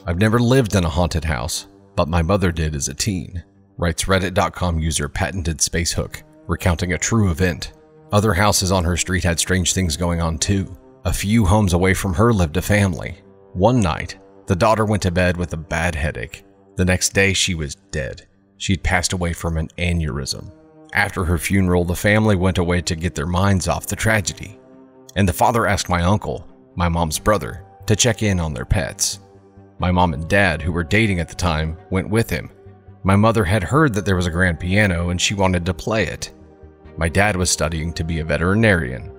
I've never lived in a haunted house, but my mother did as a teen, writes Reddit.com user Patented Spacehook, recounting a true event. Other houses on her street had strange things going on too. A few homes away from her lived a family. One night, the daughter went to bed with a bad headache. The next day, she was dead. She'd passed away from an aneurysm. After her funeral, the family went away to get their minds off the tragedy. And the father asked my uncle, my mom's brother, to check in on their pets. My mom and dad, who were dating at the time, went with him. My mother had heard that there was a grand piano and she wanted to play it. My dad was studying to be a veterinarian.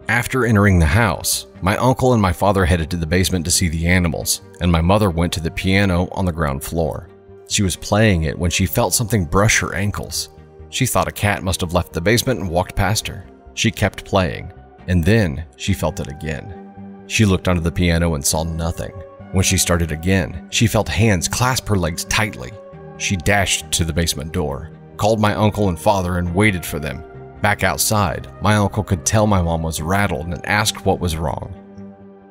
After entering the house, my uncle and my father headed to the basement to see the animals, and my mother went to the piano on the ground floor. She was playing it when she felt something brush her ankles. She thought a cat must have left the basement and walked past her. She kept playing, and then she felt it again. She looked under the piano and saw nothing. When she started again, she felt hands clasp her legs tightly. She dashed to the basement door, called my uncle and father, and waited for them. Back outside, my uncle could tell my mom was rattled and asked what was wrong.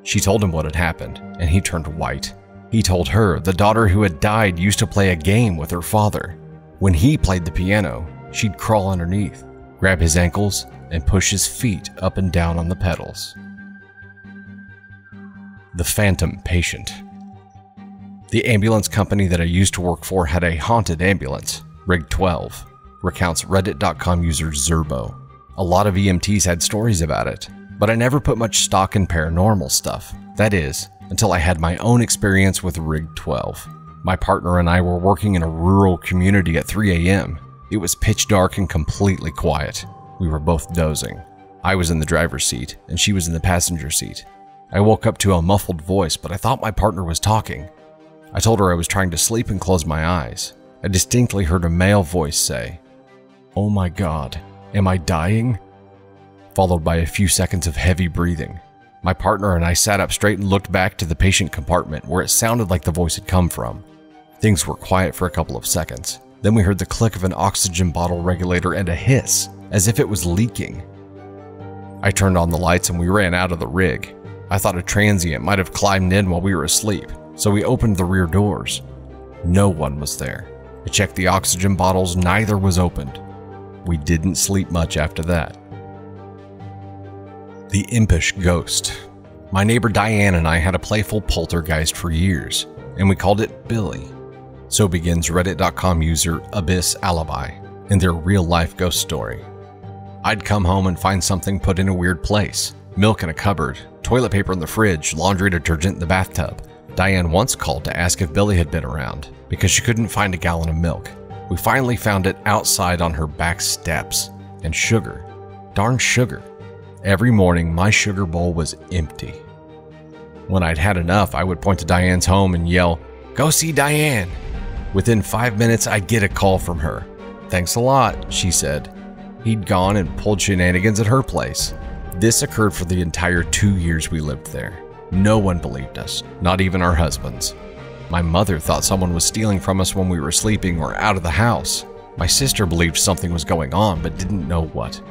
She told him what had happened, and he turned white. He told her the daughter who had died used to play a game with her father. When he played the piano, she'd crawl underneath, grab his ankles, and push his feet up and down on the pedals. The Phantom Patient. The ambulance company that I used to work for had a haunted ambulance, Rig 12. Recounts Reddit.com user Zerbo. A lot of EMTs had stories about it, but I never put much stock in paranormal stuff. That is, until I had my own experience with Rig 12. My partner and I were working in a rural community at 3 a.m. It was pitch dark and completely quiet. We were both dozing. I was in the driver's seat, and she was in the passenger seat. I woke up to a muffled voice, but I thought my partner was talking. I told her I was trying to sleep and closed my eyes. I distinctly heard a male voice say, "Oh my God, am I dying?" Followed by a few seconds of heavy breathing. My partner and I sat up straight and looked back to the patient compartment where it sounded like the voice had come from. Things were quiet for a couple of seconds. Then we heard the click of an oxygen bottle regulator and a hiss, as if it was leaking. I turned on the lights and we ran out of the rig. I thought a transient might have climbed in while we were asleep, so we opened the rear doors. No one was there. I checked the oxygen bottles, neither was opened. We didn't sleep much after that. The Impish Ghost. My neighbor Diane and I had a playful poltergeist for years, and we called it Billy. So begins Reddit.com user Abyss Alibi in their real-life ghost story. I'd come home and find something put in a weird place. Milk in a cupboard, toilet paper in the fridge, laundry detergent in the bathtub. Diane once called to ask if Billy had been around, because she couldn't find a gallon of milk. We finally found it outside on her back steps. And sugar. Darn sugar. Every morning, my sugar bowl was empty. When I'd had enough, I would point to Diane's home and yell, "Go see Diane!" Within 5 minutes, I'd get a call from her. "Thanks a lot," she said. He'd gone and pulled shenanigans at her place. This occurred for the entire 2 years we lived there. No one believed us, not even our husbands. My mother thought someone was stealing from us when we were sleeping or out of the house. My sister believed something was going on but didn't know what.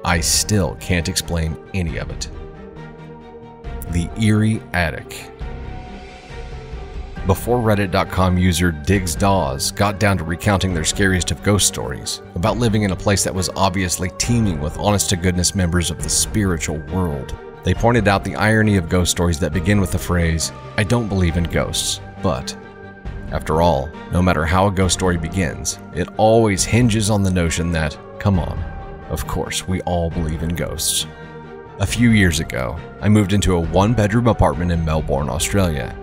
I still can't explain any of it. The Eerie Attic. Before Reddit.com user Diggs Dawes got down to recounting their scariest of ghost stories about living in a place that was obviously teeming with honest-to-goodness members of the spiritual world, they pointed out the irony of ghost stories that begin with the phrase, "I don't believe in ghosts, but..." After all, no matter how a ghost story begins, it always hinges on the notion that, come on, of course we all believe in ghosts. A few years ago, I moved into a one-bedroom apartment in Melbourne, Australia.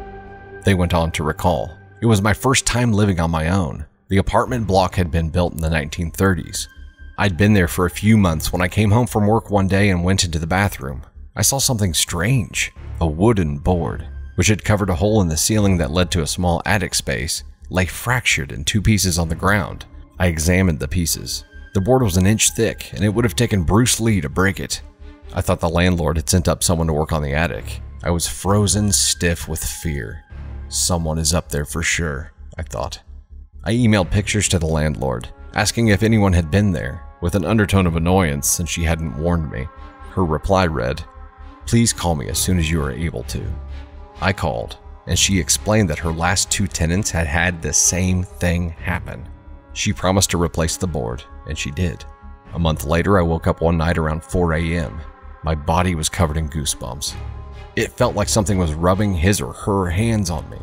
They went on to recall, "It was my first time living on my own. The apartment block had been built in the 1930s. I'd been there for a few months when I came home from work one day and went into the bathroom. I saw something strange. A wooden board, which had covered a hole in the ceiling that led to a small attic space, lay fractured in 2 pieces on the ground. I examined the pieces. The board was an inch thick, and it would have taken Bruce Lee to break it. I thought the landlord had sent up someone to work on the attic. I was frozen stiff with fear. Someone is up there for sure, I thought. I emailed pictures to the landlord, asking if anyone had been there, with an undertone of annoyance since she hadn't warned me. Her reply read, "Please call me as soon as you are able to." I called, and she explained that her last 2 tenants had had the same thing happen. She promised to replace the board, and she did. A month later, I woke up one night around 4 a.m. My body was covered in goosebumps. It felt like something was rubbing his or her hands on me.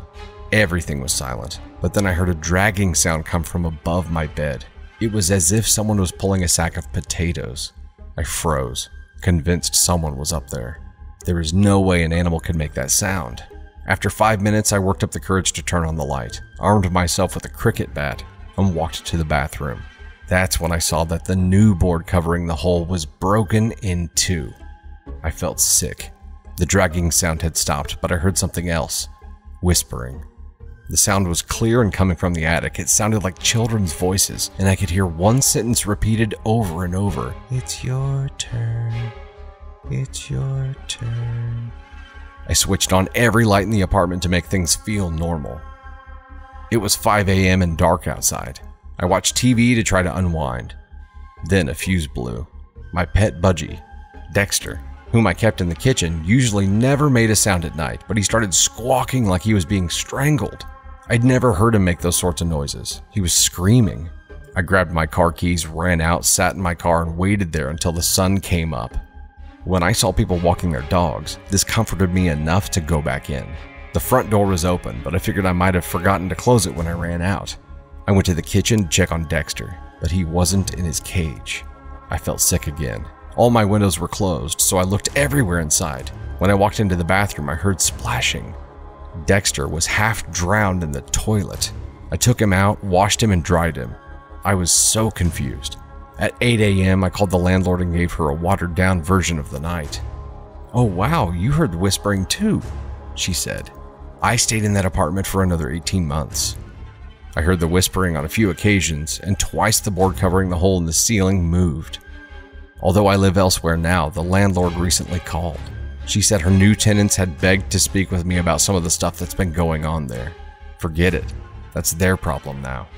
Everything was silent, but then I heard a dragging sound come from above my bed. It was as if someone was pulling a sack of potatoes. I froze, convinced someone was up there. There was no way an animal could make that sound. After 5 minutes, I worked up the courage to turn on the light, armed myself with a cricket bat, and walked to the bathroom. That's when I saw that the new board covering the hole was broken in 2. I felt sick. The dragging sound had stopped, but I heard something else. Whispering. The sound was clear and coming from the attic. It sounded like children's voices, and I could hear one sentence repeated over and over. "It's your turn. It's your turn." I switched on every light in the apartment to make things feel normal. It was 5 a.m. and dark outside. I watched TV to try to unwind. Then a fuse blew. My pet budgie, Dexter, whom I kept in the kitchen, usually never made a sound at night, but he started squawking like he was being strangled. I'd never heard him make those sorts of noises. He was screaming. I grabbed my car keys, ran out, sat in my car, and waited there until the sun came up. When I saw people walking their dogs, this comforted me enough to go back in. The front door was open, but I figured I might have forgotten to close it when I ran out. I went to the kitchen to check on Dexter, but he wasn't in his cage. I felt sick again. All my windows were closed, so I looked everywhere inside. When I walked into the bathroom, I heard splashing. Dexter was half drowned in the toilet. I took him out, washed him, and dried him. I was so confused. At 8 a.m., I called the landlord and gave her a watered-down version of the night. "Oh wow, you heard the whispering too," she said. "I stayed in that apartment for another 18 months. I heard the whispering on a few occasions, and twice the board covering the hole in the ceiling moved. Although I live elsewhere now, the landlord recently called. She said her new tenants had begged to speak with me about some of the stuff that's been going on there. Forget it. That's their problem now."